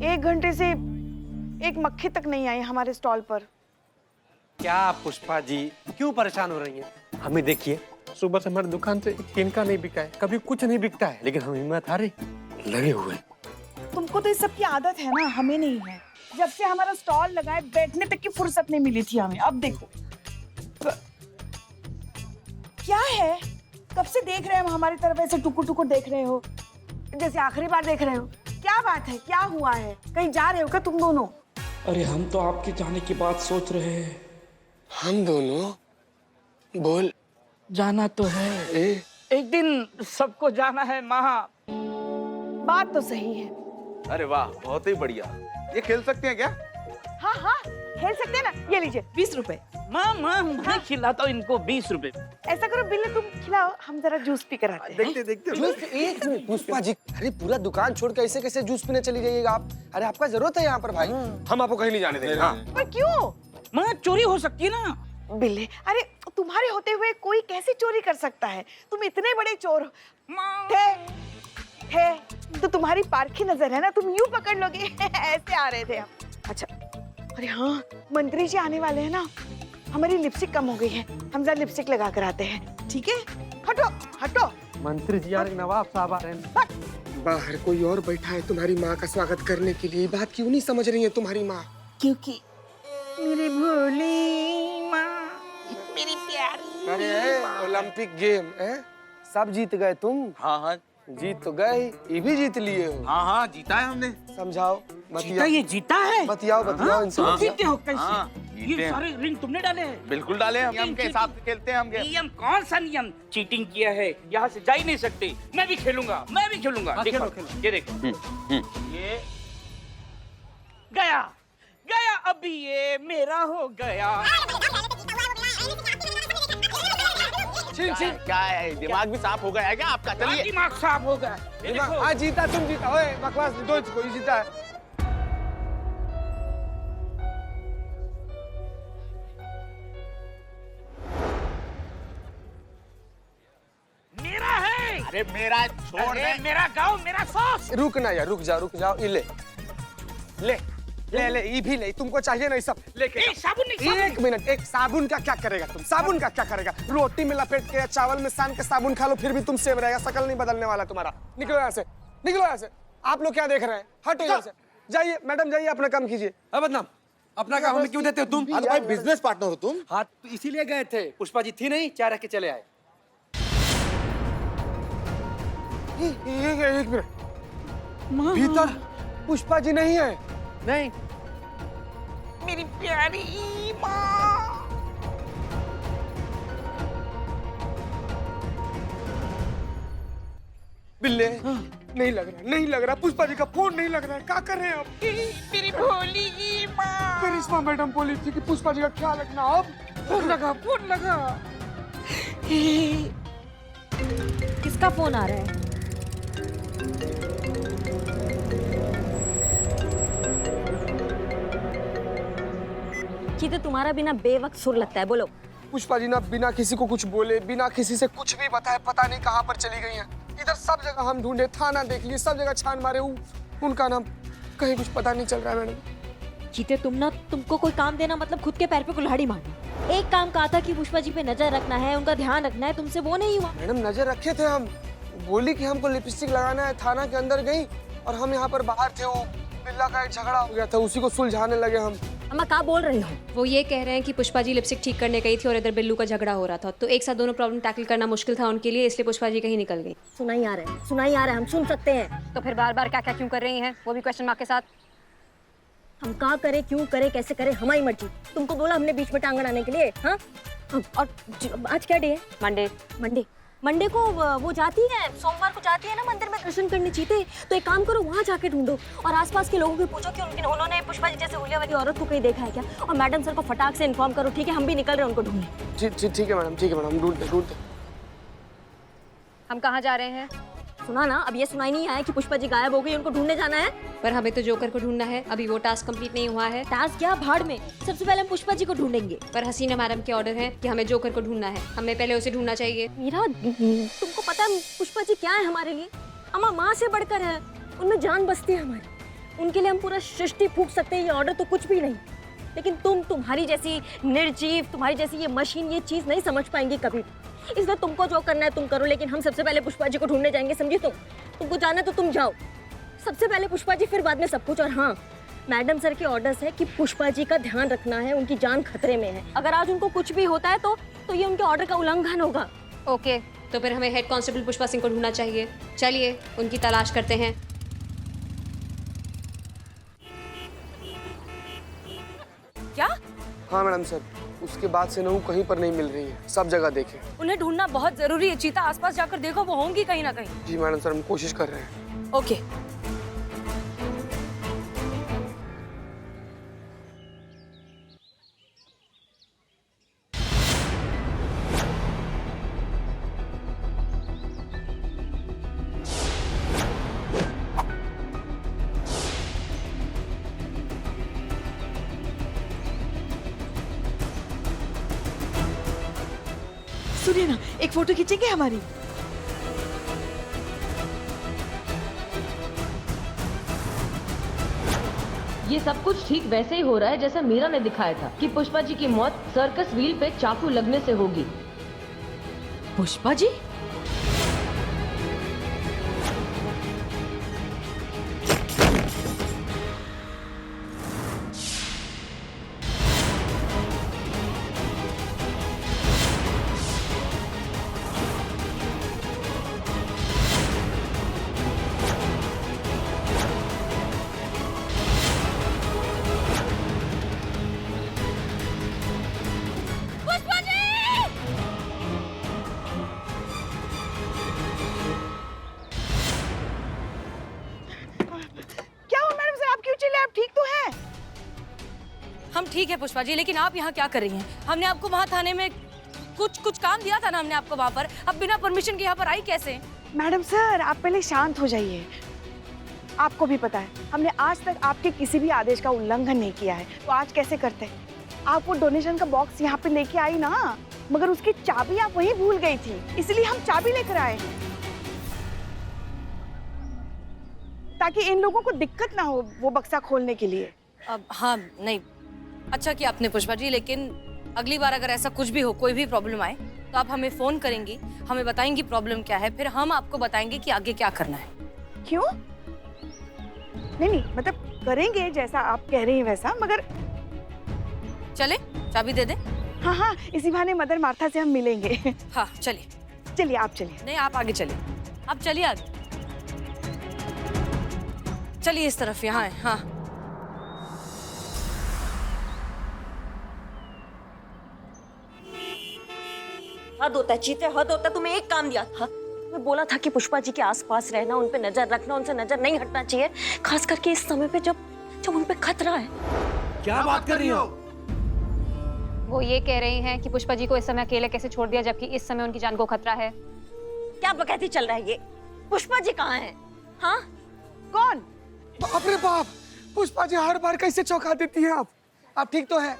1 घंटे से एक मक्खी तक नहीं आई हमारे स्टॉल पर। क्या पुष्पा जी क्यों परेशान हो रही हैं? हमें देखिए, सुबह से हमारी दुकान से एक तिनका नहीं बिका है, कभी कुछ नहीं बिकता है, लेकिन हम हिम्मत हारे लगे हुए हैं। तुमको तो इस सब की आदत है ना, हमें नहीं है। जब से हमारा स्टॉल लगा है बैठने तक की फुर्सत नहीं मिली थी हमें। अब देखो क्या है, कब से देख रहे हैं हम हमारी तरफ, ऐसे टुकुर टुकुर देख रहे हो जैसे आखिरी बार देख रहे हो। क्या बात है, क्या हुआ है, कहीं जा रहे हो क्या तुम दोनों? अरे हम तो आपके जाने की बात सोच रहे हैं। हम दोनों? बोल। जाना तो है, एक दिन सबको जाना है माँ। बात तो सही है। अरे वाह, बहुत ही बढ़िया। ये खेल सकते हैं क्या? हाँ हाँ खेल सकते हैं ना। ये लीजिए 20 रुपए। माँ मैं खिलाता हूँ इनको 20 रुपए। ऐसा करो बिल्ले तुम खिलाओ, हम जरा जूस पी कर आते हैं। देखते देखते। जूस? एक मिनट पुष्पा जी, अरे पूरा दुकान छोड़ के ऐसे कैसे जूस पीने चली जाइएगा आप? अरे आपका जरूरत है यहाँ पर भाई, हम आपको कहीं नहीं जाने देंगे। हाँ। पर क्यों? माँ चोरी हो सकती है ना। बिल्ले, अरे तुम्हारे होते हुए कोई कैसे चोरी कर सकता है? तुम इतने बड़े चोर हो। थे तो तुम्हारी पारखी नजर है ना, तुम यूं पकड़ लोगे। ऐसे आ रहे थे हम। अच्छा, अरे हाँ मंत्री जी आने वाले हैं ना, हमारी लिपस्टिक कम हो गई है, हम जरा लिपस्टिक लगा कर आते हैं। ठीक है, हटो हटो। मंत्री जी आ रहे, नवाब साहब आ रहे हैं। बाहर कोई और बैठा है तुम्हारी माँ का स्वागत करने के लिए, बात क्यों नहीं समझ रही है तुम्हारी माँ? क्योंकि मेरी भोली माँ, मेरी प्यारी। अरे ओलंपिक गेम है, सब जीत गए तुम। हाँ हाँ जीत तो गए, ये भी जीत लिए हो। हाँ हाँ, जीता है हमने। समझाओ, जीता, ये जीता है। बतियाओ बतियाओ इनसे। तुम जीते हो कैसे? हाँ, जीते ये हैं। सारे रिंग तुमने डाले हैं। बिल्कुल डाले हैं, नियम के हिसाब से खेलते हैं हम। नियम कौन सा नियम? चीटिंग किया है, यहाँ से जा ही नहीं सकते। मैं भी खेलूंगा, मैं भी खेलूंगा। हाँ, देखो, खेलो, ये देखो, ये गया गया, अभी ये मेरा हो गया। क्या है, दिमाग भी साफ हो गया है क्या आपका? चलिए। दिमाग साफ हो गया। ये देखो, हाँ जीता, तुम जीता। ओए बकवास दो, कोई जीता है। मेरा है। अरे मेरा छोड़ अरे दे। मेरा गाँव, मेरा सॉस। रुक ना यार, रुक जाओ। ये ले ले ले ले, ये भी ले, तुमको चाहिए ना ये सब लेके ए, साबुन नहीं, साबुन। एक मिनट, एक साबुन का क्या करेगा तुम? साबुन का क्या करेगा? रोटी में लपेट के या चावल में सान के साबुन खा लो, फिर भी तुम सेव रहेगा, शकल नहीं बदलने वाला तुम्हारा। निकलो यहाँ से, निकलो यहाँ से। आप लोग क्या देख रहे हैं? हटो यहाँ से, जाइए मैडम, जाइए अपना काम कीजिए। अब बदनाम, अपना काम हमें क्यों देते हो तुम? हाँ तो भाई बिजनेस पार्टनर हो तुम। हाँ तो इसीलिए गए थे, पुष्पा जी थी नहीं, चाय रख के चले आए। एक मिनट, भीतर पुष्पा जी नहीं है। नहीं, मेरी प्यारी माँ। बिल्ले नहीं लग रहा, पुष्पा जी का फोन नहीं लग रहा है। क्या कर रहे हैं आप? मेरी भोली माँ। करिश्मा मैडम बोली थी कि पुष्पा जी का ख्याल रखना। अब फोन लगा। किसका फोन आ रहा है? तो तुम्हारा बिना बेवक्त सुर लगता है, बोलो। पुष्पा जी ना बिना किसी को कुछ बोले, बिना किसी से कुछ भी बताए, पता नहीं कहाँ पर चली गई हैं। इधर सब जगह हम ढूंढे, थाना देख लिए, सब जगह छान मारे, उनका नाम कहीं कुछ पता नहीं चल रहा है मैडम। चीते तुमको कोई काम देना मतलब खुद के पैर पे कुल्हाड़ी मारना। एक काम कहा था कि पुष्पा जी पे नजर रखना है, उनका ध्यान रखना है, तुमसे वो नहीं हुआ। मैडम नजर रखे थे हम, बोली कि हमको लिपस्टिक लगाना है। थाना के अंदर गई और हम यहाँ पर बाहर थे, वो बिल्ला का एक झगड़ा हो गया था, उसी को सुलझाने लगे हम। अम्मा क्या बोल रही हो? वो ये कह रहे हैं कि पुष्पा जी लिपस्टिक ठीक करने गई थी और इधर बिल्लू का झगड़ा हो रहा था, तो एक साथ दोनों प्रॉब्लम टैकल करना मुश्किल था उनके लिए, इसलिए पुष्पा जी कहीं निकल गई। सुनाई आ रहा है, हम सुन सकते हैं। तो फिर बार बार क्या क्या क्यों कर रही हैं, वो भी क्वेश्चन मार्क के साथ। हम क्या करें, क्यों करें, कैसे करें, हमारी मर्जी। तुमको बोला हमने बीच में टांग अड़ाने के लिए। हाँ, और आज क्या डे है? मंडे को वो जाती है, सोमवार को जाती है ना मंदिर में दर्शन करने चीते। तो एक काम करो, वहाँ जाके ढूंढो और आसपास के लोगों को पूछो कि उन्होंने पुष्पा जी जैसे हुलिया वाली औरत को कहीं देखा है क्या, और मैडम सर को फटाक से इन्फॉर्म करो। ठीक है, हम भी निकल रहे हैं उनको ढूंढने। ठीक है मैडम, ढूंढते। हम कहाँ जा रहे हैं? सुना ना, अब ये सुनाई नहीं आया कि पुष्पा जी गायब हो गई, उनको ढूंढने जाना है। पर हमें तो जोकर को ढूंढना है, अभी वो टास्क कंप्लीट नहीं हुआ है। टास्क क्या, भाड़ में। सबसे पहले हम पुष्पा जी को ढूंढेंगे। पर हसीना मैडम के ऑर्डर है कि हमें जोकर को ढूंढना है, हमें पहले उसे ढूंढना चाहिए। मीरा, तुमको पता है पुष्पा जी क्या है हमारे लिए? अम्मा माँ से बढ़कर है, उनमें जान बसती है हमारी। उनके लिए हम पूरा सृष्टि फूंक सकते हैं, ये ऑर्डर तो कुछ भी नहीं। लेकिन तुम्हारी जैसी निर्जीव, तुम्हारी जैसी ये मशीन ये चीज नहीं समझ पाएंगी कभी। इसलिए तुमको जो करना है तुम करो, लेकिन हम सबसे पहले पुष्पा जी को ढूंढने जाएंगे, समझी? तुमको जाना है तो तुम जाओ, सबसे पहले पुष्पा जी, फिर बाद में सब कुछ। और हाँ, मैडम सर के ऑर्डर्स है कि पुष्पा जी का ध्यान रखना है, उनकी जान खतरे में है। अगर आज उनको कुछ भी होता है तो ये उनके ऑर्डर का उल्लंघन होगा। ओके, तो फिर हमें हेड कांस्टेबल पुष्पा सिंह को ढूंढना चाहिए। चलिए उनकी तलाश करते हैं। क्या? हाँ मैडम सर, उसके बाद से नहू कहीं पर नहीं मिल रही है, सब जगह देखे। उन्हें ढूंढना बहुत जरूरी है। चीता आसपास जाकर देखो, वो होंगी कहीं ना कहीं। जी मैडम सर, हम कोशिश कर रहे हैं। ओके। सुनिए ना, एक फोटो खींचेंगे हमारी? ये सब कुछ ठीक वैसे ही हो रहा है जैसा मीरा ने दिखाया था कि पुष्पा जी की मौत सर्कस व्हील पे चाकू लगने से होगी। पुष्पा जी? क्या हुआ मैडम सर, आप क्यों चिल्ले? आप ठीक तो हैं? हम ठीक है पुष्पा जी, लेकिन आप यहाँ क्या कर रही हैं? हमने आपको वहाँ थाने में कुछ काम दिया था ना हमने आपको वहाँ पर। अब बिना परमिशन के यहाँ पर आई कैसे? मैडम सर, आप पहले शांत हो जाइए। आपको भी पता है, हमने आज तक आपके किसी भी आदेश का उल्लंघन नहीं किया है, तो आज कैसे करते? आप वो डोनेशन का बॉक्स यहाँ पे लेके आई ना, मगर उसकी चाबी आप वहीं भूल गई थी, इसलिए हम चाबी लेकर आए हैं, ताकि इन लोगों को दिक्कत ना हो वो बक्सा खोलने के लिए। अब हाँ, नहीं, अच्छा किया आपने पुष्पा जी, लेकिन अगली बार अगर ऐसा कुछ भी हो, कोई भी प्रॉब्लम आए, तो आप हमें फोन करेंगी, हमें बताएंगी प्रॉब्लम क्या है, फिर हम आपको बताएंगे कि आगे क्या करना है। क्यों? नहीं, मतलब करेंगे जैसा आप कह रही हैं वैसा, मगर चले चाबी दे दें? हाँ हाँ, इसी बहाने मदर मार्था से हम मिलेंगे। हाँ चलिए। चलिए आप चलिए। नहीं, आप आगे चलिए, आप चलिए आगे, चलिए इस तरफ, यहाँ है। हाँ हद होता है चीते, हद होता है। तुम्हें एक काम दिया था, मैं बोला था कि पुष्पा जी के आसपास रहना, उन पे नजर रखना, उनसे नजर नहीं हटना चाहिए, खास करके इस समय पे जब उन पे खतरा है। क्या बात कर रही हो? वो ये कह रही हैं कि पुष्पा जी को इस समय अकेले कैसे छोड़ दिया, जबकि इस समय उनकी जान को खतरा है। क्या बकैती चल रहा है ये? पुष्पा जी कहाँ हैं? हाँ, कौन? बाप रे बाप, पुष्पा जी हर बार कैसे चौंका देती हैं आप ठीक तो है?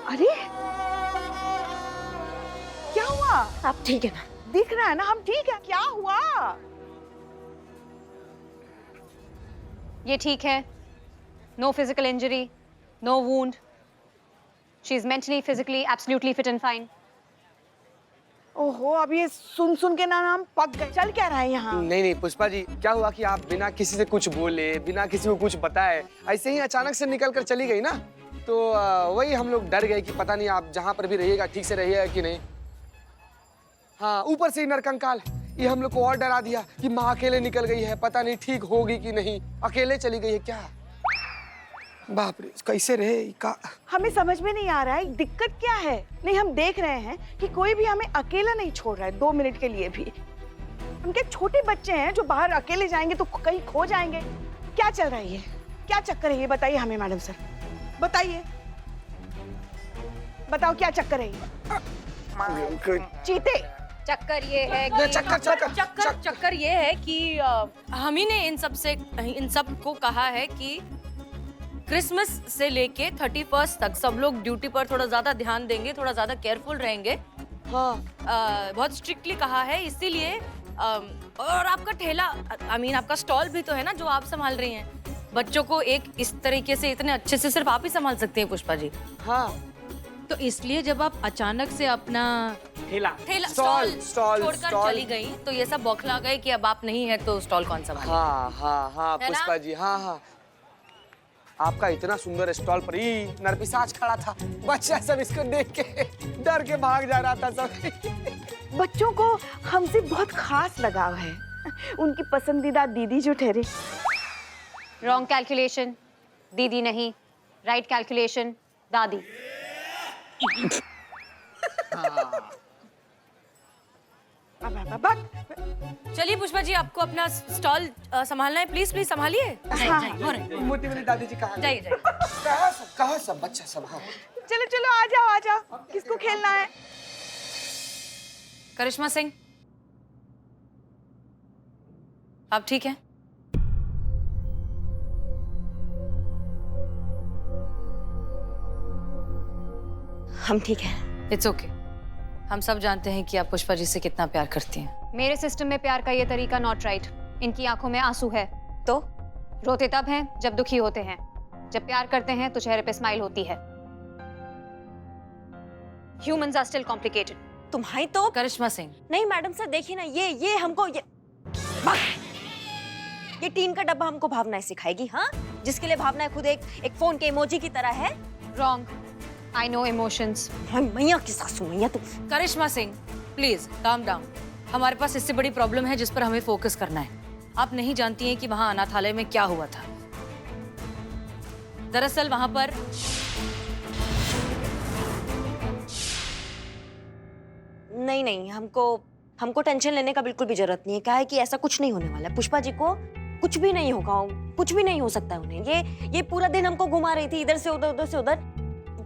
अरे क्या हुआ? आप ठीक है ना? दिख रहा है ना हम ठीक है। क्या हुआ? ये ठीक है, no physical injury, no wound, she is mentally physically absolutely fit and fine. ओहो, अब ये सुन के ना हम पक गए। चल क्या रहा है यहाँ? नहीं पुष्पा जी, क्या हुआ कि आप बिना किसी से कुछ बोले, बिना किसी को कुछ बताए ऐसे ही अचानक से निकल कर चली गई ना, तो वही हम लोग डर गए कि पता नहीं आप जहाँ पर भी रहिएगा ठीक से रहिएगा कि नहीं। हाँ, ऊपर से ही नरकंकाल ये हम लोग को और डरा दिया कि माँ अकेले निकल गई है, पता नहीं ठीक होगी कि नहीं, अकेले चली गई है क्या। बाप रे, कैसे रहे का? हमें समझ में नहीं आ रहा है दिक्कत क्या है। नहीं, हम देख रहे हैं कि कोई भी हमें अकेला नहीं छोड़ रहा है 2 मिनट के लिए भी। हम क्या छोटे बच्चे हैं जो बाहर अकेले जाएंगे तो कहीं खो जाएंगे? क्या चल रहा है ये? क्या चक्कर है ये? बताइए हमें मैडम सर, बताइए, बताओ क्या चक्कर है ये? चीते, चक्कर ये है कि चक्कर ये है कि हम ही ने इन सब को कहा है कि क्रिसमस से लेके 31 तक सब लोग ड्यूटी पर थोड़ा ज्यादा ध्यान देंगे, थोड़ा ज्यादा केयरफुल रहेंगे। हाँ, बहुत स्ट्रिक्टली कहा है, इसीलिए और आपका ठेला, आई मीन आपका स्टॉल भी तो है ना जो आप संभाल रही हैं। बच्चों को एक इस तरीके से इतने अच्छे से सिर्फ आप ही संभाल सकती हैं पुष्पा जी। हाँ तो इसलिए जब आप अचानक से अपना ठेला स्टॉल स्टॉल छोड़कर स्टॉल। चली गई तो ये सब बौखला गए कि अब आप नहीं है तो स्टॉल कौन संभाले। हाँ हाँ हाँ है ना? पुष्पा जी, हाँ हाँ, आपका इतना सुंदर स्टॉल पर ही नरपिशाच खड़ा था। बच्चा सब इसको देख के डर के भाग जा रहा था सब। बच्चों को हमसे बहुत खास लगाव है, उनकी पसंदीदा दीदी जो ठहरे। रॉन्ग कैलकुलेशन, दीदी नहीं, राइट कैलकुलेशन, दादी। चलिए पुष्पा जी, आपको अपना स्टॉल संभालना है, प्लीज प्लीज संभालिए। मोटी मेरी दादी जी कहाँ जाइए जाइए। कहाँ सब बच्चा सब? हाँ चलो चलो आ जाओ आ जाओ, किसको खेलना है? करिश्मा सिंह, आप ठीक हैं? हम ठीक हैं। It's okay. हम सब जानते हैं कि आप पुष्पा जी से कितना प्यार करती हैं। मेरे सिस्टम में प्यार का ये तरीका नॉट राइट। इनकी आंखों में आंसू है तो रोते तब हैं जब दुखी होते हैं, जब प्यार करते हैं तो चेहरे पे स्माइल होती है। Humans are still complicated. तुम्हारी तो करिश्मा सिंह, नहीं मैडम सर, देखिए ना, ये हमको ये टीन का डब्बा हमको भावनाएं सिखाएगी। हाँ, जिसके लिए भावनाएं खुद एक फोन के इमोजी की तरह है। Wrong. I know emotions. मैया की सासू मैया तुम। करिश्मा सिंह प्लीज काम डाउन। हमारे पास इससे बड़ी प्रॉब्लम है जिस पर हमें फोकस करना है। आप नहीं जानती हैं कि वहां अनाथालय में क्या हुआ था। दरअसल वहां पर नहीं, हमको टेंशन लेने का बिल्कुल भी जरूरत नहीं है। क्या है कि ऐसा कुछ नहीं होने वाला है। पुष्पा जी को कुछ भी नहीं होगा, कुछ भी नहीं हो सकता है उन्हें। ये पूरा दिन हमको घुमा रही थी इधर से उधर से उधर।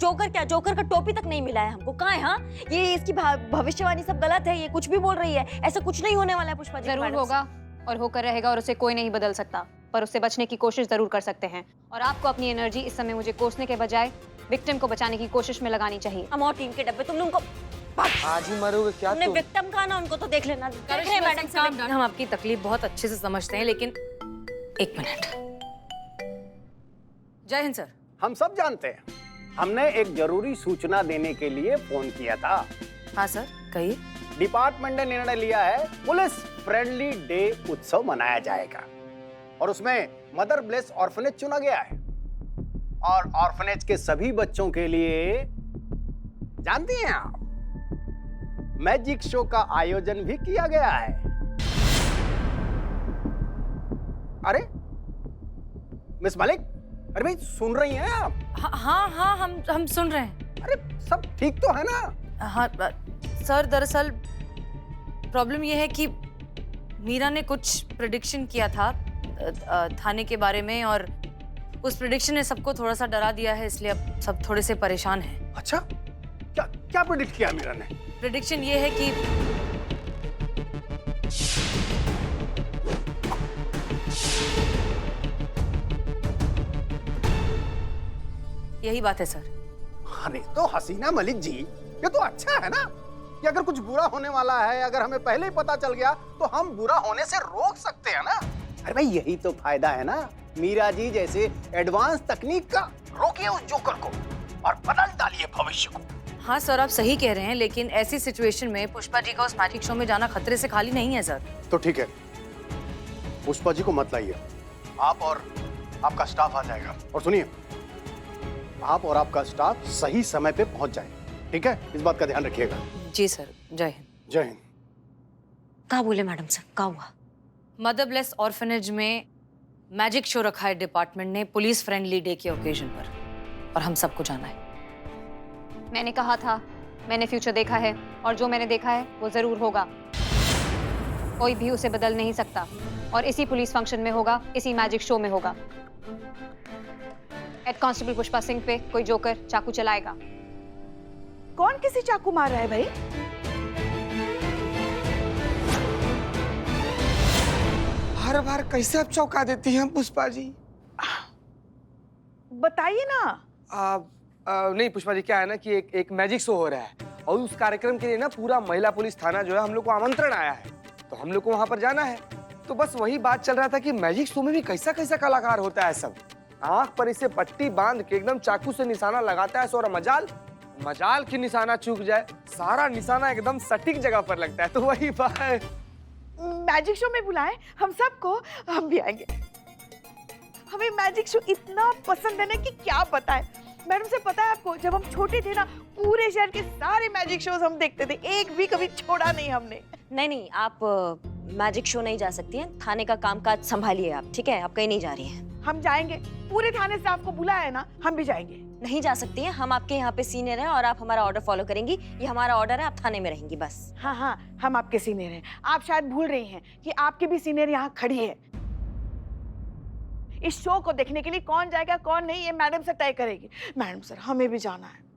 जोकर का टोपी तक नहीं मिला है हमको। कहाँ है? हाँ, ये इसकी भविष्यवाणी सब गलत है, ये कुछ भी बोल रही है। ऐसा कुछ नहीं होने वाला है पुष्पा जी। जरूर होगा और होकर रहेगा और उसे कोई नहीं बदल सकता, पर उससे बचने की कोशिश जरूर कर सकते हैं। और आपको अपनी एनर्जी इस समय मुझे कोसने के बजाय विक्टिम को बचाने की कोशिश में लगानी चाहिए। हम और टीम के डब्बे, तुमने उनको आज ही मरोगे क्या तुमने तुम? विक्टिम कहा ना, उनको तो देख लेना। मैडम काम डाउन। हम आपकी तकलीफ बहुत अच्छे से समझते हैं, लेकिन एक मिनट। जय हिंद सर। हम सब जानते हैं, हमने एक जरूरी सूचना देने के लिए फोन किया था। हाँ सर, कहिए। डिपार्टमेंट ने निर्णय लिया है पुलिस फ्रेंडली डे उत्सव मनाया जाएगा और उसमें मदर ब्लेस ऑर्फनेज चुना गया है। और ऑर्फनेज के सभी बच्चों के लिए जानती हैं आप, मैजिक शो का आयोजन भी किया गया है। अरे मिस मलिक, अरे भाई सुन रही हैं आप? हाँ, हम सुन रहे हैं। अरे सब ठीक तो है ना? हाँ सर, दरअसल प्रॉब्लम यह है कि मीरा ने कुछ प्रेडिक्शन किया था थाने के बारे में, और उस प्रेडिक्शन ने सबको थोड़ा सा डरा दिया है, इसलिए अब सब थोड़े से परेशान हैं। अच्छा, क्या प्रेडिक्ट किया मीरा ने? प्रेडिक्शन ये है कि यही बात है सर। अरे तो हसीना मलिक जी, ये तो अच्छा है ना कि अगर कुछ बुरा होने वाला है, अगर हमें पहले ही पता चल गया तो हम बुरा होने से रोक सकते हैं ना। अरे भाई यही तो फायदा है ना मीरा जी जैसे एडवांस तकनीक का। रोकिए उस जोकर को और बदल डालिए भविष्य को। हाँ सर, आप सही कह रहे हैं, लेकिन ऐसी सिचुएशन में पुष्पा जी का उस मैजिक शो में जाना खतरे से खाली नहीं है सर। तो ठीक है, पुष्पा जी को मत लाइए, आप और आपका स्टाफ आ जाएगा। और सुनिए, आप और आपका स्टाफ सही समय पे पहुंच जाए, ठीक है? इस बात का ध्यान रखिएगा। जी सर, जय हिंद। जय हिंद। क्या बोले मैडम सर, क्या हुआ? मदर ब्लेस ऑर्फनेज में मैजिक शो रखा है डिपार्टमेंट ने पुलिस फ्रेंडली डे के ओकेजन पर, और हम सबको जाना है। मैंने कहा था, मैंने फ्यूचर देखा है और जो मैंने देखा है वो जरूर होगा। कोई भी उसे बदल नहीं सकता, और इसी पुलिस फंक्शन में होगा, इसी मैजिक शो में होगा। हेड कांस्टेबल पुष्पा सिंह पे कोई जोकर चाकू चलाएगा। कौन किसी चाकू मार रहा है भाई? हर बार कैसे आप चौंका देती हैं पुष्पा जी? बताइए ना। नहीं पुष्पा जी, क्या है ना कि एक मैजिक शो हो रहा है और उस कार्यक्रम के लिए ना पूरा महिला पुलिस थाना जो है हम लोग को आमंत्रण आया है। तो हम लोग को वहां पर जाना है। तो बस वही बात चल रहा था कि मैजिक शो में भी कैसा कैसा कलाकार होता है सब। आंख पर इसे पट्टी बांध के एकदम चाकू से निशाना लगाता है और मजाल की निशाना चूक जाए, सारा निशाना एकदम सटीक जगह पर लगता है। तो वही बात, मैजिक शो में बुलाएं हम सबको, हम भी आएंगे। हमें मैजिक शो इतना पसंद है ना कि क्या बताएं। मैडम से पता है आपको, जब हम छोटे थे ना, पूरे शहर के सारे मैजिक शोज हम देखते थे, एक भी कभी छोड़ा नहीं हमने। नहीं, आप मैजिक शो नहीं जा सकती हैं। थाने का कामकाज संभालिए आप, ठीक है? आप कहीं नहीं जा रही हैं। हम जाएंगे, पूरे थाने स्टाफ को बुलाया है ना, हम भी जाएंगे। नहीं जा सकती हैं, हम आपके यहाँ पे सीनियर हैं और आप हमारा ऑर्डर फॉलो करेंगी। ये हमारा ऑर्डर है, आप थाने में रहेंगी बस। हाँ हाँ, हम आपके सीनियर हैं। आप शायद भूल रही हैं कि आपके भी सीनियर यहाँ खड़ी है। इस शो को देखने के लिए कौन जाएगा कौन नहीं, ये मैडम से तय करेगी। मैडम सर, हमें भी जाना है।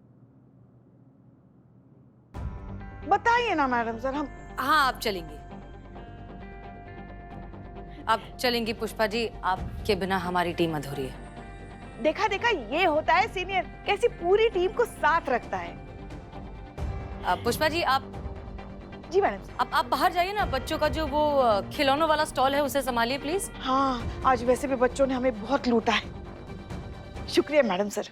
बताइए ना मैडम सर। हम हाँ, आप चलेंगी, आप चलेंगी पुष्पा जी। आपके बिना हमारी टीम अधूरी है। देखा देखा, ये होता है सीनियर, कैसी पूरी टीम को साथ रखता है। पुष्पा जी, आप जी मैडम। आप बाहर जाइए ना, बच्चों का जो वो खिलौनों वाला स्टॉल है उसे संभालिए प्लीज। हाँ, आज वैसे भी बच्चों ने हमें बहुत लूटा है। शुक्रिया मैडम सर।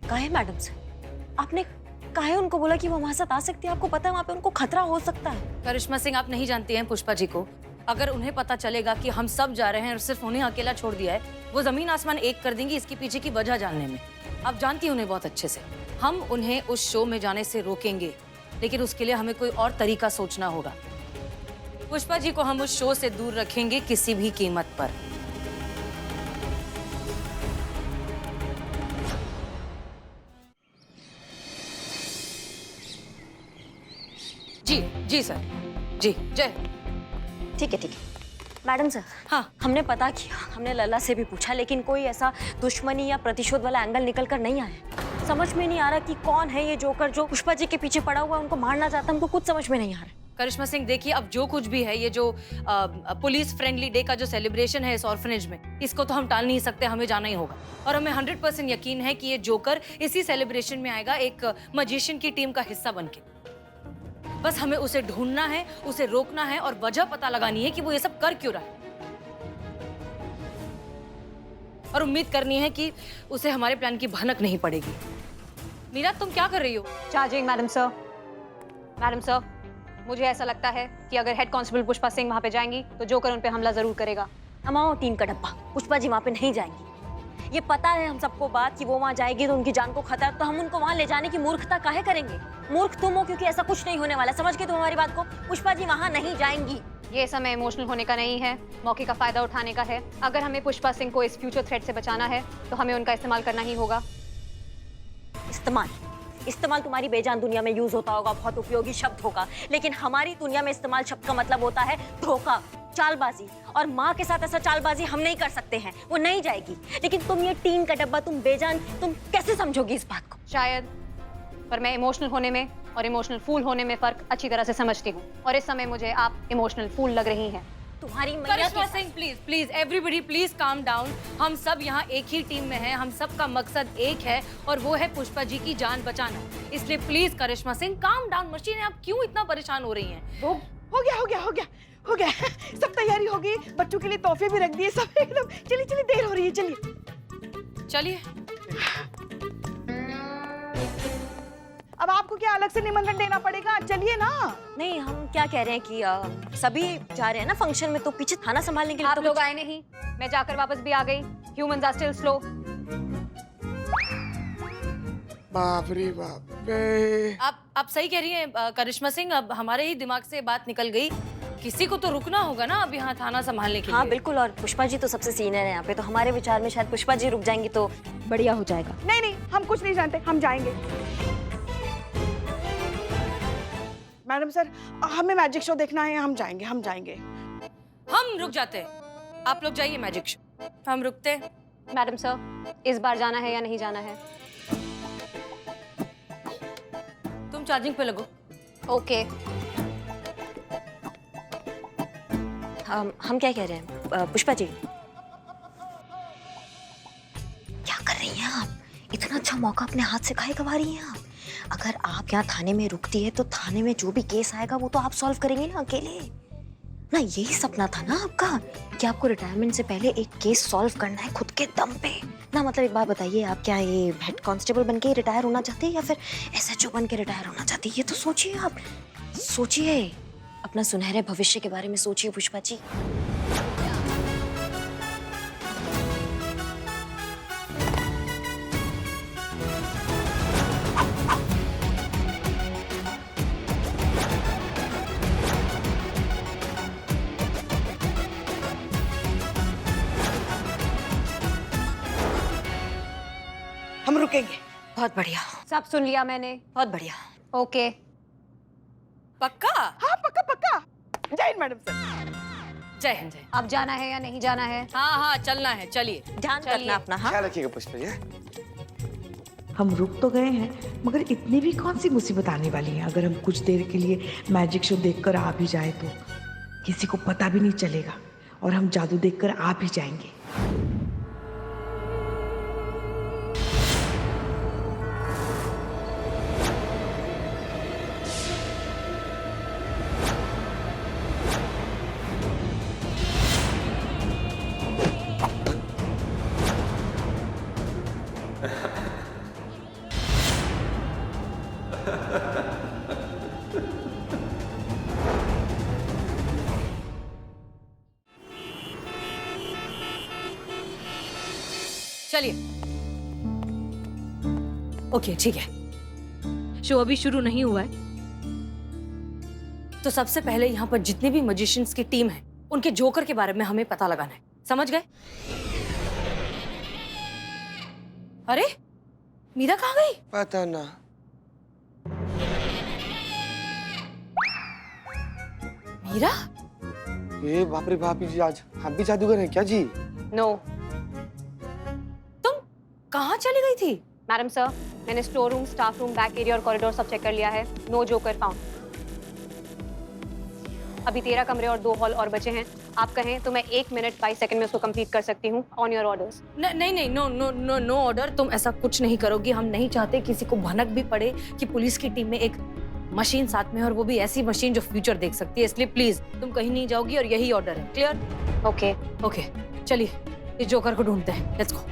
काहे मैडम से आपने काहे उनको बोला कि वो हमारे साथ आ सकती है? आपको पता है वहाँ पे उनको खतरा हो सकता है। करिश्मा सिंह, आप नहीं जानती हैं पुष्पा जी को। अगर उन्हें पता चलेगा कि हम सब जा रहे हैं और सिर्फ उन्हें अकेला छोड़ दिया है, वो जमीन आसमान एक कर देंगी इसके पीछे की वजह जानने में। आप जानती हैं उन्हें बहुत अच्छे से। हम उन्हें उस शो में जाने से रोकेंगे, लेकिन उसके लिए हमें कोई और तरीका सोचना होगा। पुष्पा जी को हम उस शो से दूर रखेंगे किसी भी कीमत पर। जी जी सर, जी जय। ठीक है मैडम सर। हाँ, हमने पता किया, हमने लला से भी पूछा, लेकिन कोई ऐसा दुश्मनी या प्रतिशोध वाला एंगल निकल कर नहीं आया। समझ में नहीं आ रहा कि कौन है ये जोकर जो पुष्पा जी के पीछे पड़ा हुआ, उनको मारना चाहता। हमको कुछ समझ में नहीं आ रहा। करिश्मा सिंह, देखिए, अब जो कुछ भी है, ये जो पुलिस फ्रेंडली डे का जो सेलिब्रेशन है इस ऑर्फनेज में, इसको तो हम टाल नहीं सकते, हमें जाना ही होगा। और हमें 100% यकीन है कि ये जोकर इसी सेलिब्रेशन में आएगा, एक मजिशियन की टीम का हिस्सा बनके। बस हमें उसे ढूंढना है, उसे रोकना है और वजह पता लगानी है कि वो ये सब कर क्यों रहा है। और उम्मीद करनी है कि उसे हमारे प्लान की भनक नहीं पड़ेगी। मीरा, तुम क्या कर रही हो? Charging madam sir. Madam sir, मुझे ऐसा लगता है कि अगर हेड कांस्टेबल पुष्पा सिंह वहां पे जाएंगी तो जोकर उन पे हमला जरूर करेगा। अमाओ टीम का डब्बा, पुष्पा जी वहाँ पे नहीं जाएंगी। ये पता है हम सबको बात कि वो वहाँ जाएगी तो उनकी जान को खतरा, तो हम उनको वहाँ ले जाने की मूर्खता काहे करेंगे? मूर्ख तुम हो, क्योंकि ऐसा कुछ नहीं होने वाला। समझ गए तुम हमारी बात को? पुष्पा जी वहाँ नहीं जाएंगी। ये समय इमोशनल होने का नहीं है, मौके का फायदा उठाने का है। अगर हमें पुष्पा सिंह को इस फ्यूचर थ्रेट से बचाना है तो हमें उनका इस्तेमाल करना ही होगा। इस्तेमाल तुम्हारी बेजान दुनिया में यूज होता होगा, बहुत उपयोगी शब्द होगा, लेकिन हमारी दुनिया में इस्तेमाल शब्द का मतलब होता है धोखा, चालबाजी। और माँ के साथ ऐसा चालबाजी हम नहीं कर सकते हैं, वो नहीं जाएगी। लेकिन तुम ये टीन का डब्बा, तुम बेजान, तुम कैसे समझोगी इस बात को? शायद, पर मैं इमोशनल होने में और इमोशनल फूल होने में फर्क अच्छी तरह से समझती हूँ, और इस समय मुझे आप इमोशनल फूल लग रही हैं। तुम्हारी मैया Karishma Singh, please everybody please calm down. हम सब यहाँ एक ही टीम में हैं, हम सब का मकसद एक है और वो है पुष्पा जी की जान बचाना। इसलिए please Karishma Singh, calm down. Machine, आप क्यों इतना परेशान हो रही हैं? हो गया। सब तैयारी हो गई, बच्चों के लिए तोहफे भी रख दिए सब एकदम। चलिए देर हो रही है, चलिए। अब आपको क्या अलग से निमंत्रण देना पड़ेगा? चलिए ना। नहीं, हम क्या कह रहे हैं कि सभी जा रहे हैं ना फंक्शन में, तो पीछे थाना संभालने के लिए आप तो लोग आए नहीं, मैं जाकर वापस भी आ गई। Humans are still slow. बाप रे बाप रे। आप सही कह रही हैं करिश्मा सिंह, अब हमारे ही दिमाग से बात निकल गई। किसी को तो रुकना होगा ना अब यहाँ थाना संभालने के लिए। हाँ बिल्कुल, और पुष्पा जी तो सबसे सीनियर है यहाँ पे, तो हमारे विचार में शायद पुष्पा जी रुक जाएंगी तो बढ़िया हो जाएगा। नहीं, हम कुछ नहीं जानते, हम जाएंगे। मैडम सर, हमें मैजिक शो देखना है, हम जाएंगे। हम रुक जाते हैं, आप लोग जाइए मैजिक शो, हम रुकते हैं। मैडम सर, इस बार जाना है या नहीं जाना है? तुम चार्जिंग पे लगो। ओके। हम क्या कह रहे हैं पुष्पा जी? क्या कर रही हैं आप? इतना अच्छा मौका अपने हाथ से काहे गंवा रही हैं आप? अगर आप यहाँ थाने में रुकती है तो थाने में जो भी केस आएगा वो तो आप सॉल्व करेंगे ना अकेले। ना यही सपना था ना आपका कि आपको रिटायरमेंट से पहले एक केस सॉल्व करना है खुद के दम पे ना। मतलब एक बात बताइए, आप क्या ये हेड कांस्टेबल बन के रिटायर होना चाहते हैं या फिर SHO बन के रिटायर होना चाहते हैं? ये तो सोचिए, आप सोचिए, अपना सुनहरे भविष्य के बारे में सोचिए पुष्पा जी। हम रुकेंगे। बहुत बढ़िया, सब सुन लिया मैंने। बहुत बढ़िया। ओके, पक्का? हाँ पक्का पक्का। जय हिंद मैडम सर। जय हिंद। जय। अब जाना है या नहीं जाना है? हाँ हाँ चलना है, चलिए। ध्यान रखना अपना। हाँ ख्याल रखिएगा पुष्पा जी। हम रुक तो गए हैं मगर इतनी भी कौन सी मुसीबत आने वाली है। अगर हम कुछ देर के लिए मैजिक शो देखकर आ भी जाए तो किसी को पता भी नहीं चलेगा और हम जादू देखकर आ भी जाएंगे। चलिए। ओके ठीक है। शो अभी शुरू नहीं हुआ है तो सबसे पहले यहाँ पर जितने भी मजिशियंस की टीम है उनके जोकर के बारे में हमें पता लगाना है, समझ गए? अरे मीरा कहाँ गई? पता ना। मीरा? ये बाप रे बाप जी, आज आप भी जादूगर हैं क्या जी? नो। तुम कहाँ चली गई थी? मैडम सर, मैंने store room, staff room, back area और कॉरिडोर सब चेक कर लिया है। No joker found. अभी 13 कमरे और 2 हॉल और बचे हैं। आप कहें तो मैं 1 मिनट 22 सेकंड में उसको कंप्लीट कर सकती हूँ। On your orders. नहीं नहीं, no no no no order. तुम ऐसा कुछ नहीं करोगी। हम नहीं चाहते किसी को भनक भी पड़े कि पुलिस की टीम में एक मशीन साथ में, और वो भी ऐसी मशीन जो फ्यूचर देख सकती है। इसलिए प्लीज तुम कहीं नहीं जाओगी और यही ऑर्डर है। क्लियर? ओके ओके चलिए इस जोकर को ढूंढते हैं। Let's go.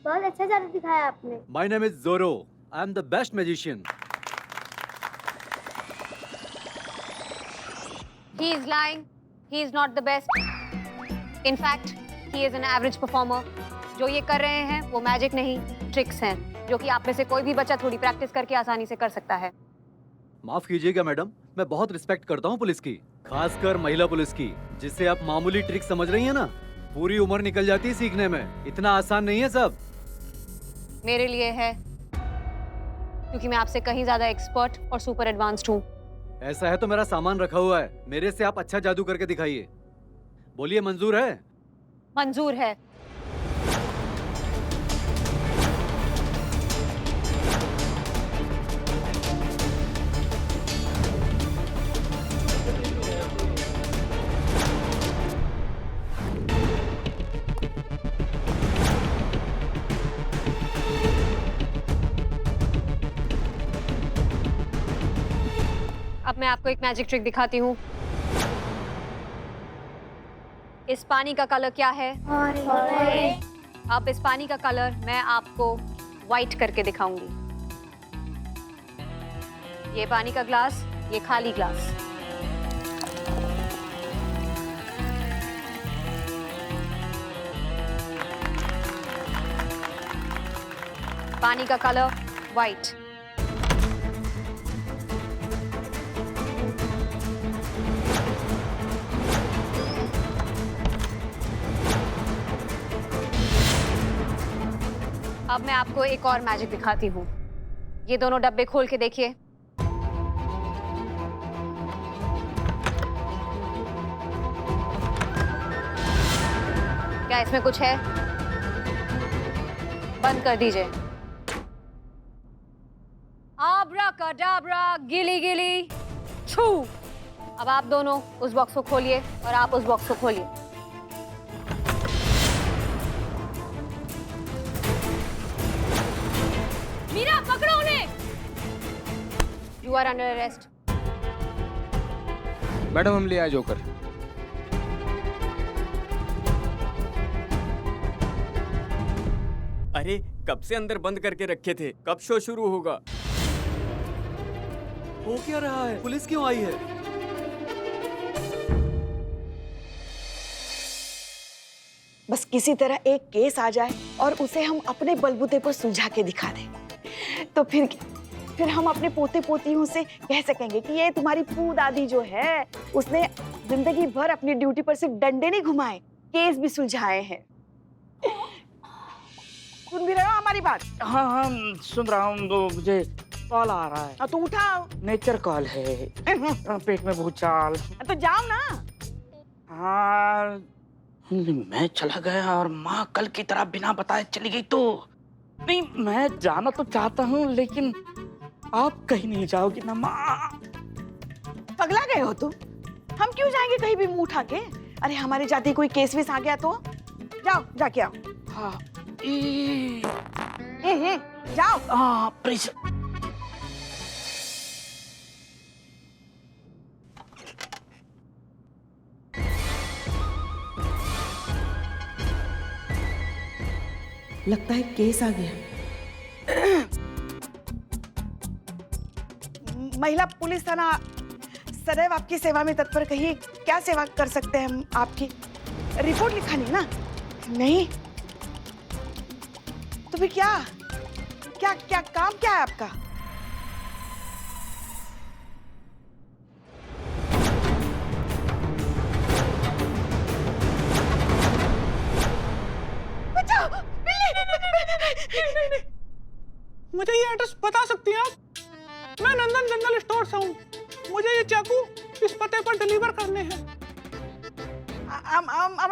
बहुत अच्छा जादू दिखाया आपने। My name is Zorro. I am the best magician. He is lying. He is not the best. In fact, he is an average performer. जो ये कर रहे हैं वो मैजिक नहीं, ट्रिक्स हैं, जो कि आप में से कोई भी बच्चा थोड़ी प्रैक्टिस करके आसानी से कर सकता है। माफ कीजिएगा मैडम, मैं बहुत रिस्पेक्ट करता हूँ पुलिस की, खासकर महिला पुलिस की, जिससे आप मामूली ट्रिक समझ रही हैं ना, पूरी उम्र निकल जाती है सीखने में। इतना आसान नहीं है सब। मेरे लिए है, क्योंकि मैं आपसे कहीं ज्यादा एक्सपर्ट और सुपर एडवांस्ड हूँ। ऐसा है तो मेरा सामान रखा हुआ है, मेरे से आप अच्छा जादू करके दिखाइए। बोलिए मंजूर है? मंजूर है। अब मैं आपको एक मैजिक ट्रिक दिखाती हूँ। इस पानी का कलर क्या है? अब इस पानी का कलर मैं आपको व्हाइट करके दिखाऊंगी। ये पानी का ग्लास, ये खाली ग्लास। पानी का कलर व्हाइट। अब मैं आपको एक और मैजिक दिखाती हूँ। ये दोनों डब्बे खोल के देखिए। क्या इसमें कुछ है? बंद कर दीजिए। आब्राकाडाब्रा, गिली गिली छू। अब आप दोनों उस बॉक्स को खोलिए और आप उस बॉक्स को खोलिए। मीरा, पकड़ो उन्हें। You are under arrest. Madam हम ले आए जोकर। अरे कब से अंदर बंद करके रखे थे, कब शो शुरू होगा? हो क्या रहा है? पुलिस क्यों आई है? बस किसी तरह एक केस आ जाए और उसे हम अपने बलबूते पर सुलझा के दिखा दें, तो फिर हम अपने पोते पोतियों से कह सकेंगे कि ये तुम्हारी पू दादी जो है, उसने जिंदगी भर अपनी ड्यूटी पर सिर्फ डंडे नहीं घुमाए, केस भी सुलझाए हैं। सुन भी रहे हो हमारी बात? हाँ हाँ सुन रहा हूँ। तो मुझे कॉल आ रहा है। तो उठाओ। नेचर कॉल है। पेट में भूचाल। तो जाओ ना। हाँ मैं चला गया और माँ कल की तरह बिना बताए चली गई तो नहीं, मैं जाना तो चाहता हूँ लेकिन आप कहीं नहीं जाओगी ना माँ। पगला गए हो तुम? हम क्यों जाएंगे कहीं भी मुंह उठा के? अरे हमारी जाति कोई केस वेस आ गया तो जाओ, जाके आओ। हाँ जाओ। हाँ प्लीज। लगता है केस आ गया। महिला पुलिस थाना सदैव आपकी सेवा में तत्पर। कहिए क्या सेवा कर सकते हैं हम आपकी? रिपोर्ट लिखानी है ना? नहीं तो फिर क्या क्या क्या काम क्या है आपका? मुझे ये एड्रेस बता सकती हैं आप? मैं नंदन जनरल स्टोर से हूँ। मुझे ये चाकू इस पते पर डिलीवर करने हैं।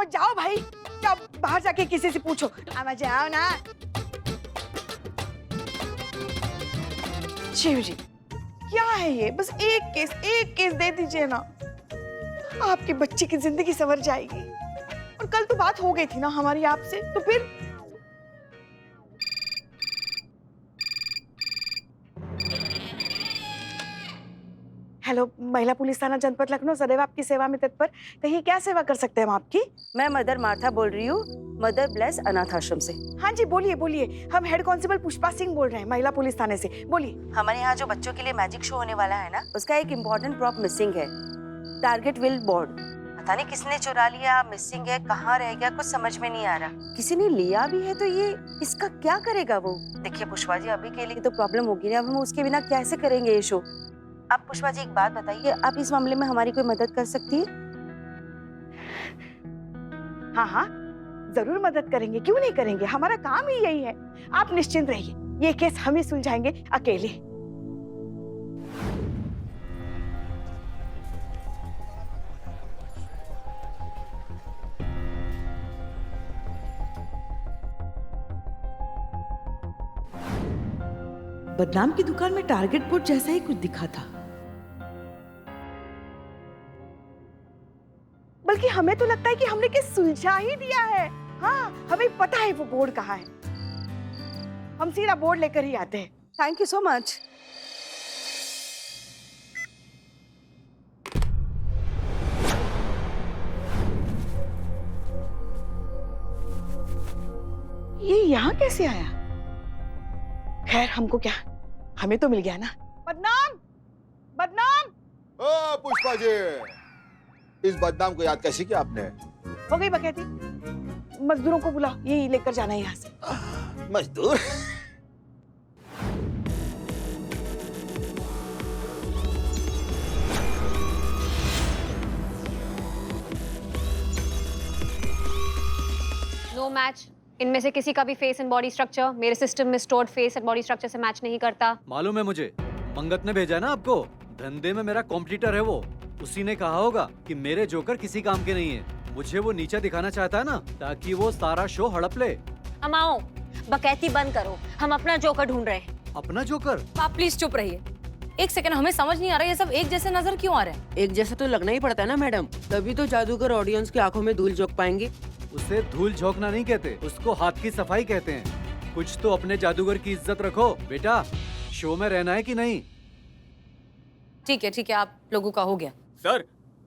जाओ भाई, जाओ बाहर जाके किसी से पूछो। जाओ ना। शिव जी क्या है ये? बस एक केस दे दीजिए ना, आपकी बच्ची की जिंदगी संवर जाएगी। और कल तो बात हो गई थी ना हमारी आपसे, तो फिर हेलो, महिला पुलिस थाना जनपद लखनऊ सदैव आपकी सेवा में तत्पर। कहिए क्या सेवा कर सकते हैं हम आपकी? मैं मदर मार्था बोल रही हूँ, मदर ब्लेस अनाथ आश्रम से। हाँ जी बोलिए बोलिए। हम हेड कांस्टेबल पुष्पा सिंह बोल रहे हैं महिला पुलिस थाने से। बोलिए। हमारे यहाँ जो बच्चों के लिए मैजिक शो होने वाला है ना, उसका एक इम्पोर्टेंट प्रॉप मिसिंग है। Target will board. पता नहीं किसने चुरा लिया, मिसिंग है, कहाँ रह गया, कुछ समझ में नहीं आ रहा। किसी ने लिया भी है तो ये इसका क्या करेगा वो? देखिए पुष्पा जी, अभी के लिए तो प्रॉब्लम होगी ना, अब हम उसके बिना कैसे करेंगे ये शो? आप पुष्पा जी एक बात बताइए, आप इस मामले में हमारी कोई मदद कर सकती है? हाँ हाँ जरूर मदद करेंगे, क्यों नहीं करेंगे, हमारा काम ही यही है। आप निश्चिंत रहिए, ये केस हम ही सुलझाएंगे अकेले। बदनाम की दुकान में टारगेट बोर्ड जैसा ही कुछ दिखा था। बल्कि हमें तो लगता है कि हमने केस सुलझा ही दिया है। हाँ हमें पता है वो बोर्ड कहाँ है, हम सीधा बोर्ड लेकर ही आते हैं। Thank you so much. ये यहाँ कैसे आया? खैर हमको क्या, हमें तो मिल गया ना। बदनाम बदनाम। ओ पुष्पा जी, इस बदनाम को याद कैसे किया आपने? हो गई बकैती, मजदूरों को बुलाओ, यही लेकर जाना है यहाँ से। मजदूर? नो मैच, इनमें से किसी का भी फेस एंड बॉडी स्ट्रक्चर मेरे सिस्टम में stored face and body structure से मैच नहीं करता। मालूम है मुझे, मंगत ने भेजा है ना आपको। धंधे में मेरा कॉम्पिटिटर है वो। उसी ने कहा होगा कि मेरे जोकर किसी काम के नहीं है। मुझे वो नीचा दिखाना चाहता है ना, ताकि वो सारा शो हड़प ले। अमाओ, बकैती बंद करो, हम अपना जोकर ढूंढ रहे हैं। अपना जोकर? आप प्लीज चुप रहिए। एक सेकंड, हमें समझ नहीं आ रहा है ये सब एक जैसे नजर क्यों आ रहे हैं? एक जैसा तो लगना ही पड़ता है ना मैडम, तभी तो जादूगर ऑडियंस की आंखों में धूल झोंक पाएंगे। उसे धूल झोंकना नहीं कहते, उसको हाथ की सफाई कहते हैं। कुछ तो अपने जादूगर की इज्जत रखो बेटा। शो में रहना है कि नहीं? ठीक है, आप लोगों का हो गया। सर,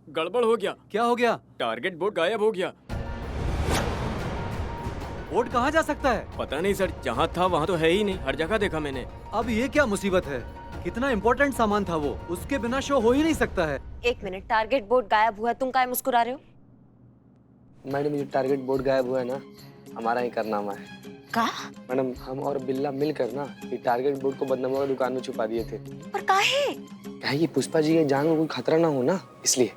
गड़बड़ हो गया। क्या हो गया? टारगेट बोर्ड गायब हो गया। बोर्ड कहाँ जा सकता है? पता नहीं सर, जहाँ था वहाँ तो है ही नहीं, हर जगह देखा मैंने। अब ये क्या मुसीबत है? कितना इम्पोर्टेंट सामान था वो, उसके बिना शो हो ही नहीं सकता है। एक मिनट, टारगेट बोर्ड गायब हुआ है, तुम काहे मुस्कुरा रहे हो? मैडम, ये टारगेट बोर्ड गायब हुआ है ना, हमारा ही कारनामा है। का? मैडम, हम और बिल्ला मिलकर ना ये टारगेट बोर्ड को बदनामा की दुकान में छुपा दिए थे। पर काहे? काहे कि पुष्पा जी के जान को कोई खतरा ना हो ना, इसलिए।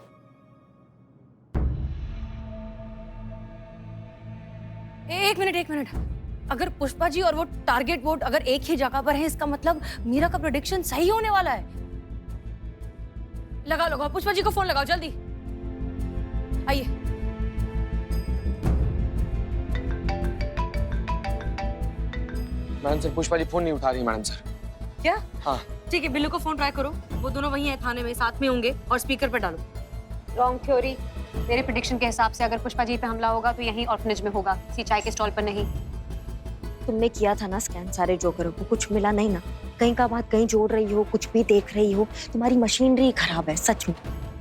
एक मिनट, अगर पुष्पा जी और वो टारगेट बोर्ड अगर एक ही जगह पर है, इसका मतलब मीरा का प्रेडिक्शन सही होने वाला है। लगाओ, पुष्पा जी को फोन लगाओ जल्दी। आइए। Madam sir, Pushpa ji phone नहीं उठा रही मैडम सर। क्या? हाँ। ठीक है, बिल्लू को फोन ट्राई करो, वो दोनों वहीं हैं थाने में, साथ में होंगे, और स्पीकर पे डालो। Wrong theory. मेरे प्रेडिक्शन के हिसाब से अगर पुष्पा जी पे हमला होगा तो यहीं ऑर्फनेज में होगा, किसी चाय के स्टॉल पर नहीं। तुमने किया था ना स्कैन सारे जोकरों को, कुछ मिला नहीं ना? कहीं का बात कहीं जोड़ रही हो, कुछ भी देख रही हो, तुम्हारी मशीनरी खराब है सच में।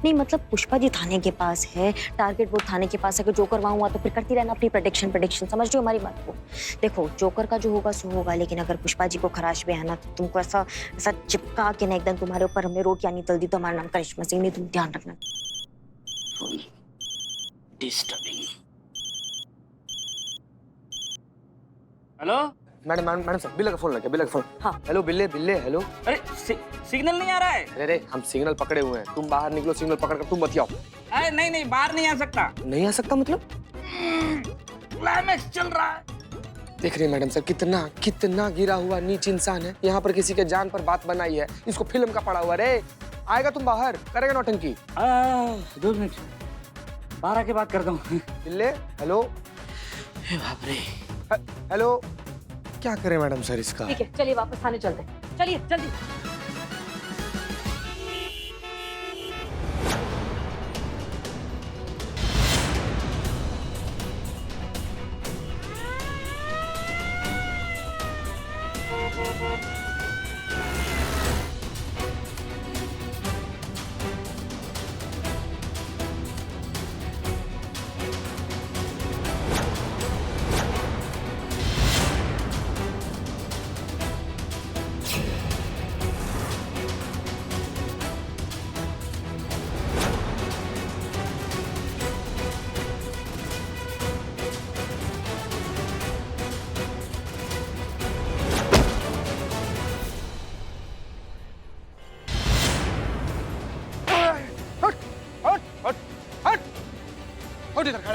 नहीं मतलब पुष्पा जी थाने के पास है, टारगेट बोर्ड थाने के पास है, अगर जोकर वहां हुआ तो फिर करती रहना अपनी प्रेडिक्शन। समझ रहे हो हमारी बात को? देखो, जोकर का जो होगा सो होगा, लेकिन अगर पुष्पा जी को खराश भी है ना, तो तुमको ऐसा चिपका के ना एकदम तुम्हारे ऊपर हमने रोटियां नहीं तल दी तो हमारा नाम करिश्मा सिंह नहीं, तुम ध्यान रखना। डिस्टर्बिंग। हेलो मैडम सर, बिल्ला का फोन लगा, बिल्ला का फोन। हाँ। हेलो बिल्ले, हेलो। अरे सिग्नल नहीं आ रहा है। अरे हम सिग्नल पकड़े हुए हैं, तुम बाहर निकलो, सिग्नल पकड़ कर तुम बतियाओ। अरे नहीं, बाहर नहीं आ सकता। नहीं आ सकता मतलब? क्लाइमैक्स चल रहा है। देख रहे हैं मैडम सर, कितना गिरा हुआ नीच इंसान है। यहाँ पर किसी के जान पर बात बनाई है, इसको फिल्म का पड़ा हुआ। रे आएगा तुम बाहर, करेगा नौटंकी। 2 मिनट, बाहर आके बात करता हूँ। बिल्ले, हेलो। बाप रे। हेलो। क्या करें मैडम सर इसका? ठीक है, चलिए वापस थाने चलते हैं, चलिए जल्दी।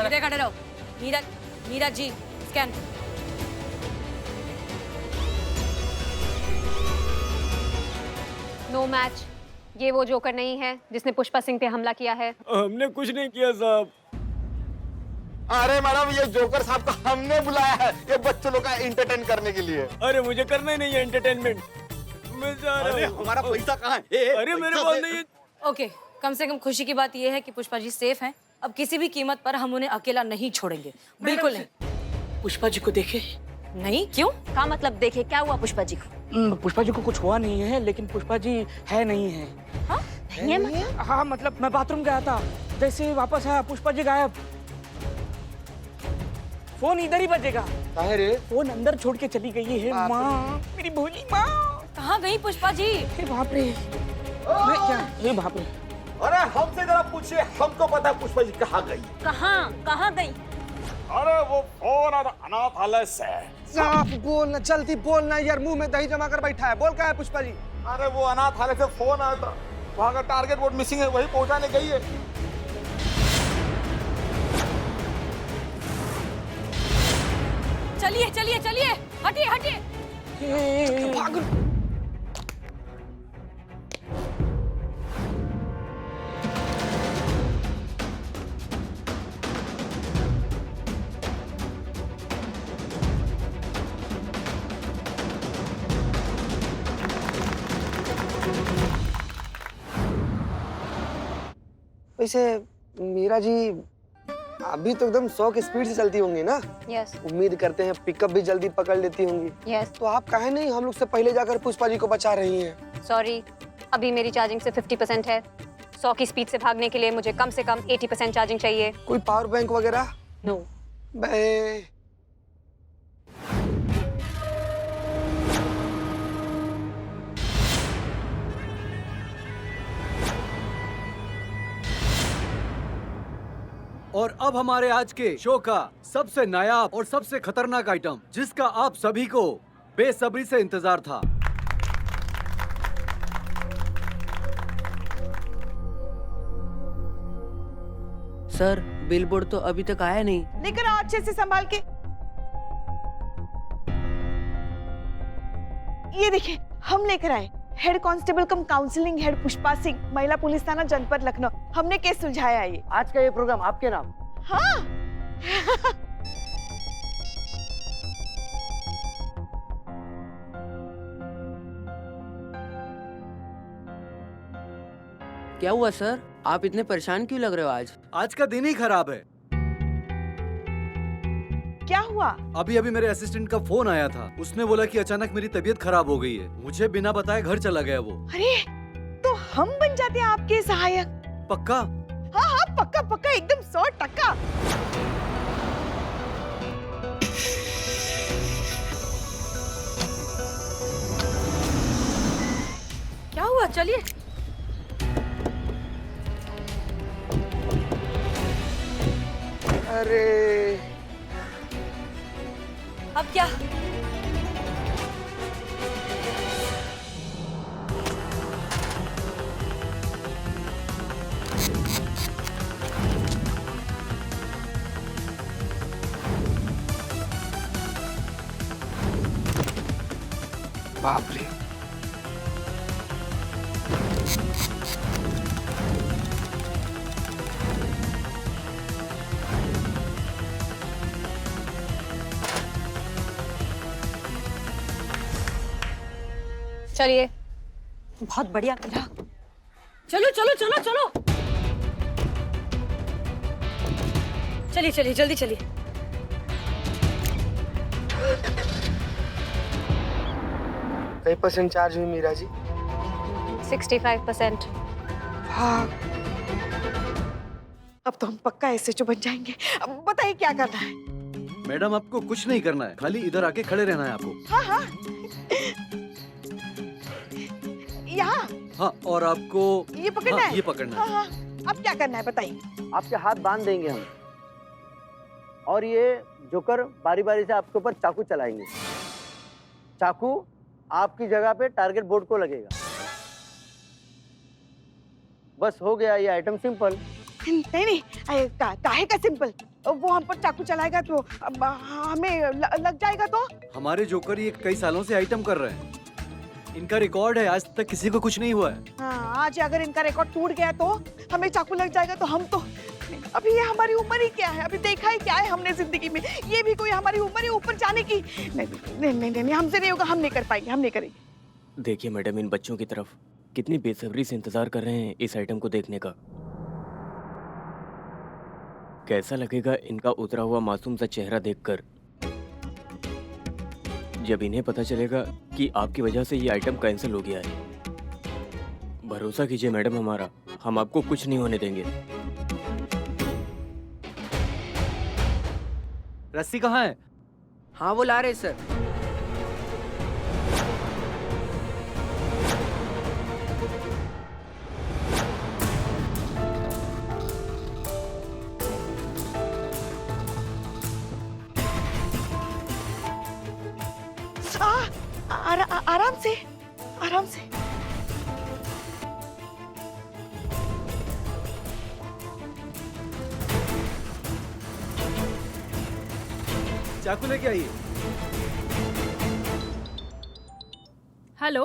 इधर खड़े रहो। Meera ji, scan. No match. ये वो जोकर नहीं है जिसने पुष्पा सिंह पे हमला किया है। हमने कुछ नहीं किया साहब। अरे मैडम, ये जोकर साहब को हमने बुलाया है, ये बच्चों लोग का एंटरटेन करने के लिए। अरे मुझे करना ही नहीं है एंटरटेनमेंट, मैं जा रहा हूँ। हमारा पैसा कहाँ है? अरे मेरे पास नहीं है। ओके, कम से कम खुशी की बात यह है कि पुष्पा जी सेफ हैं। अब किसी भी कीमत पर हम उन्हें अकेला नहीं छोड़ेंगे, बिल्कुल नहीं। पुष्पा जी को देखे? नहीं, क्यों? का मतलब देखे? क्या हुआ पुष्पा जी को? पुष्पा जी को कुछ हुआ नहीं है, लेकिन पुष्पा जी है नहीं है। हाँ? नहीं है मतलब? हाँ मतलब मैं बाथरूम गया था, जैसे वापस आया पुष्पा जी गायब। फोन इधर ही बजेगा। काहे रे? फोन अंदर छोड़ के चली गई है माँ, मेरी भोली माँ। कहाँ गई पुष्पा जी? बाप रे। मैं क्या? बाप रे। अरे हमसे जरा पूछिए, हमको पता है पुष्पा जी कहाँ गई। कहाँ गई? अरे वो फोन अनाथालय से। साफ बोलना, जल्दी बोलना यार, मुंह में दही जमा कर बैठा है। बोल क्या है पुष्पा जी? अरे वो अनाथालय से फोन आया था, वहाँ का टारगेट बोर्ड मिसिंग है, वही पहुँचाने गई है। चलिए चलिए चलिए, हटिए हटिए। भाग। वैसे मीरा जी अभी तो एकदम 100 की स्पीड से चलती होंगी ना? यस। उम्मीद करते हैं पिकअप भी जल्दी पकड़ लेती होंगी। यस। तो आप काहे नहीं हम लोग से पहले जाकर पुष्पा जी को बचा रही हैं? सॉरी, अभी मेरी चार्जिंग से 50% है। 100 की स्पीड से भागने के लिए मुझे कम से कम 80% चार्जिंग चाहिए। कोई पावर बैंक वगैरह? नो। बे और अब हमारे आज के शो का सबसे नायाब और सबसे खतरनाक आइटम, जिसका आप सभी को बेसब्री से इंतजार था। सर, बिलबोर्ड तो अभी तक आया नहीं। लेकर आओ अच्छे से संभाल के। ये देखिए, हम लेकर आए हेड कांस्टेबल कम काउंसलिंग हेड पुष्पा सिंह, महिला पुलिस थाना जनपद लखनऊ। हमने केस सुलझाया ये। आज का ये प्रोग्राम आपके नाम। हाँ। क्या हुआ सर? आप इतने परेशान क्यों लग रहे हो आज? आज का दिन ही खराब है। क्या हुआ? अभी अभी मेरे असिस्टेंट का फोन आया था। उसने बोला कि अचानक मेरी तबीयत खराब हो गई है। मुझे बिना बताए घर चला गया वो। अरे, तो हम बन जाते हैं आपके सहायक। पक्का? हाँ हाँ, पक्का पक्का, एकदम 100%। क्या हुआ? चलिए। अरे अब क्या? बाप रे। चलिए। बहुत बढ़िया करा। चलो चलो चलो चलो, चलिए चलिए जल्दी चलिए। कई परसेंट चार्ज हुई मीरा जी? 65%। हाँ। अब तो हम पक्का एसएचओ बन जाएंगे। अब बताइए क्या करना है? मैडम, आपको कुछ नहीं करना है, खाली इधर आके खड़े रहना है आपको। हाँ हाँ। यहाँ? हाँ, और आपको ये पकड़ना हाँ, है? ये पकड़ना हाँ है। हाँ। अब क्या करना है बताइए? आपके हाथ बांध देंगे हम, और ये जोकर बारी बारी से आपके ऊपर चाकू चलाएंगे। चाकू आपकी जगह पे टारगेट बोर्ड को लगेगा। बस हो गया, ये आइटम सिंपल। नहीं नहीं, काहे का सिंपल? वो हम पर चाकू चलाएगा तो अब हमें लग जाएगा तो? हमारे जोकर ये कई सालों से आइटम कर रहे हैं। इनका रिकॉर्ड है, आज तक किसी को कुछ नहीं हुआ है। हाँ, आज अगर इनका रिकॉर्ड टूट गया तो हमें चाकू लग जाएगा तो हम तो अभी ये हमारी उम्र ही क्या है? अभी देखा ही क्या है हमने जिंदगी में? ये भी कोई हमारी उम्र है ऊपर जाने की? नहीं नहीं नहीं नहीं, हमसे नहीं होगा, हम नहीं कर पाएंगे, हम नहीं करेंगे। देखिए मैडम, इन बच्चों की तरफ कितनी बेसब्री से इंतजार कर रहे हैं इस आइटम को देखने का। कैसा लगेगा इनका उतरा हुआ मासूम सा चेहरा देखकर जब इन्हें पता चलेगा कि आपकी वजह से ये आइटम कैंसिल हो गया है। भरोसा कीजिए मैडम हमारा, हम आपको कुछ नहीं होने देंगे। रस्सी कहाँ है? हाँ, वो ला रहे सर। आराम से, आराम से। चाकू लेके आइए। हेलो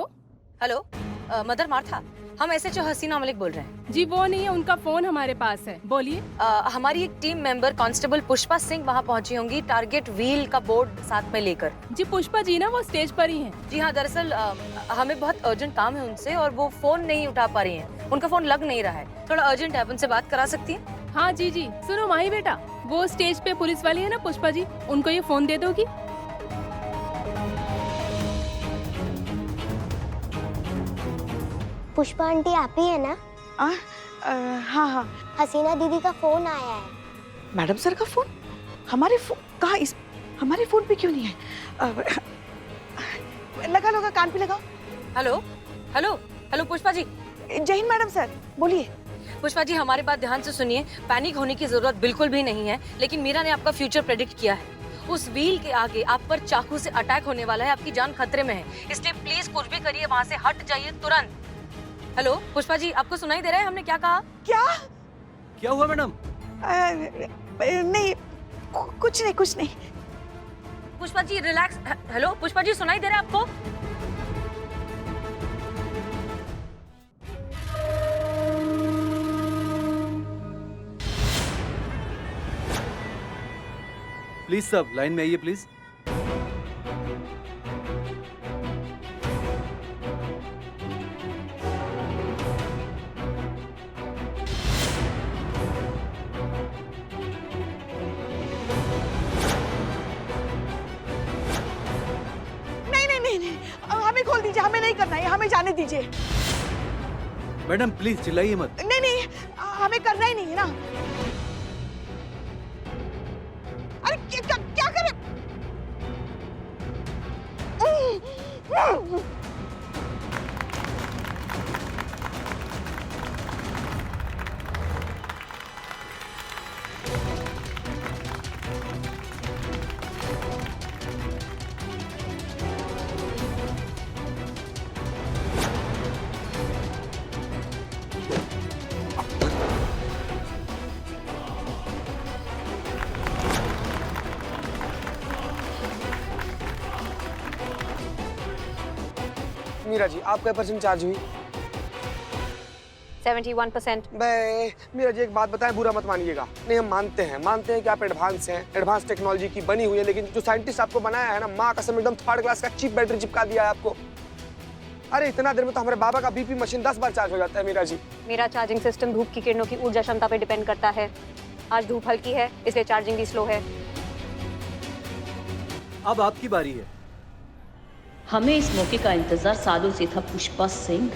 हेलो मदर मार्था, हम एसएचओ हसीना मलिक बोल रहे हैं। जी वो नहीं है, उनका फोन हमारे पास है, बोलिए। हमारी एक team member constable Pushpa Singh वहाँ पहुंची होंगी टारगेट व्हील का बोर्ड साथ में लेकर। जी पुष्पा जी ना वो स्टेज पर ही हैं। जी हाँ, दरअसल हमें बहुत अर्जेंट काम है उनसे और वो फोन नहीं उठा पा रही हैं। उनका फोन लग नहीं रहा है, थोड़ा अर्जेंट है, आप उनसे बात करा सकती हैं? हाँ जी जी। सुनो माही बेटा, वो स्टेज पे पुलिस वाली है ना पुष्पा जी, उनको ये फोन दे दोगी? पुष्पा आंटी आप ही है ना? हाँ हाँ। हसीना दीदी का फोन आया है। मैडम सर का फोन? हमारे फोन कहाँ? इस हमारे फोन पे क्यों नहीं है? लगा लोगा, कान पे लगाओ। Hello hello hello Pushpa ji. जय हिंद मैडम सर, बोलिए। पुष्पा जी हमारे बात ध्यान से सुनिए, पैनिक होने की जरूरत बिल्कुल भी नहीं है, लेकिन मीरा ने आपका फ्यूचर प्रेडिक्ट किया है। उस व्हील के आगे आप पर चाकू से अटैक होने वाला है, आपकी जान खतरे में है, इसलिए प्लीज कुछ भी करिए, वहाँ से हट जाइए तुरंत। हेलो पुष्पा जी, आपको सुनाई दे रहा है हमने क्या कहा? क्या हुआ मैडम? नहीं कुछ नहीं, कुछ नहीं। पुष्पा जी रिलैक्स। हेलो पुष्पा जी, सुनाई दे रहा है आपको? प्लीज सब लाइन में आइए प्लीज। नहीं, हमें खोल दीजिए, हमें नहीं करना है, हमें जाने दीजिए। मैडम प्लीज चिल्लाइए मत। नहीं, हमें करना ही नहीं है ना। अरे क्या करें? मीरा जी, आप क्या परसेंट चार्ज हुई? 71%। मीरा जी एक बात बताएं, बुरा मत मानिएगा। नहीं, हम मानते हैं कि आप एडवांस हैं, एडवांस टेक्नोलॉजी की बनी हुई है, लेकिन जो साइंटिस्ट आपको बनाया है ना, माँ कसम एकदम थर्ड क्लास का चीप बैटरी चिपका दिया है आपको। अरे इतना देर में तो हमारे बाबा का बीपी मशीन 10 बार चार्ज हो जाता है मीरा जी। मेरा चार्जिंग सिस्टम धूप की किरणों की ऊर्जा क्षमता पे डिपेंड करता है। आज धूप हल्की है, इसलिए चार्जिंग भी स्लो है। अब आपकी बारी है। हमें इस मौके का इंतजार सालों से था पुष्पा सिंह।